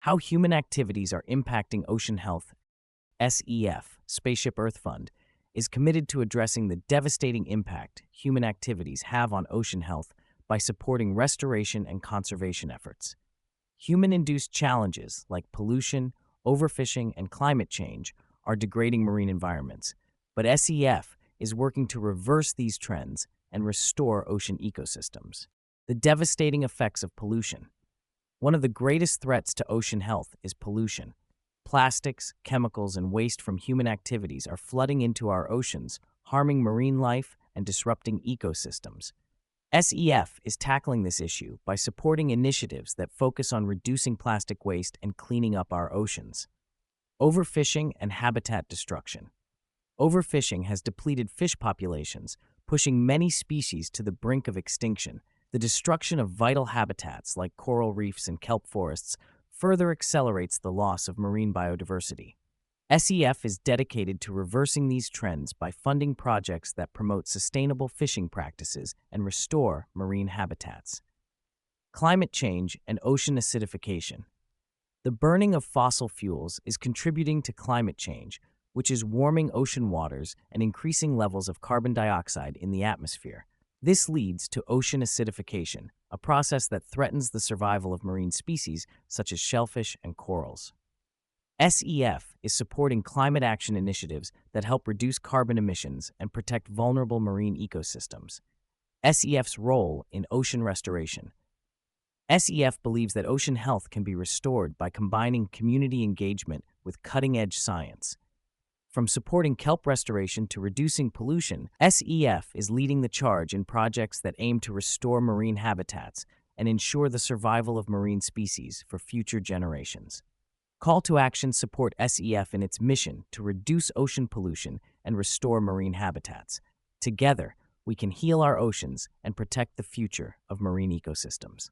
How human activities are impacting ocean health. SEF, Spaceship Earth Fund, is committed to addressing the devastating impact human activities have on ocean health by supporting restoration and conservation efforts. Human-induced challenges like pollution, overfishing, and climate change are degrading marine environments, but SEF is working to reverse these trends and restore ocean ecosystems. The devastating effects of pollution. One of the greatest threats to ocean health is pollution. Plastics, chemicals, and waste from human activities are flooding into our oceans, harming marine life and disrupting ecosystems. SEF is tackling this issue by supporting initiatives that focus on reducing plastic waste and cleaning up our oceans. Overfishing and habitat destruction. Overfishing has depleted fish populations, pushing many species to the brink of extinction. The destruction of vital habitats like coral reefs and kelp forests further accelerates the loss of marine biodiversity. SEF is dedicated to reversing these trends by funding projects that promote sustainable fishing practices and restore marine habitats. Climate change and ocean acidification. The burning of fossil fuels is contributing to climate change, which is warming ocean waters and increasing levels of carbon dioxide in the atmosphere. This leads to ocean acidification, a process that threatens the survival of marine species such as shellfish and corals. SEF is supporting climate action initiatives that help reduce carbon emissions and protect vulnerable marine ecosystems. SEF's role in ocean restoration. SEF believes that ocean health can be restored by combining community engagement with cutting-edge science. From supporting kelp restoration to reducing pollution, SEF is leading the charge in projects that aim to restore marine habitats and ensure the survival of marine species for future generations. Call to action support SEF in its mission to reduce ocean pollution and restore marine habitats. Together, we can heal our oceans and protect the future of marine ecosystems.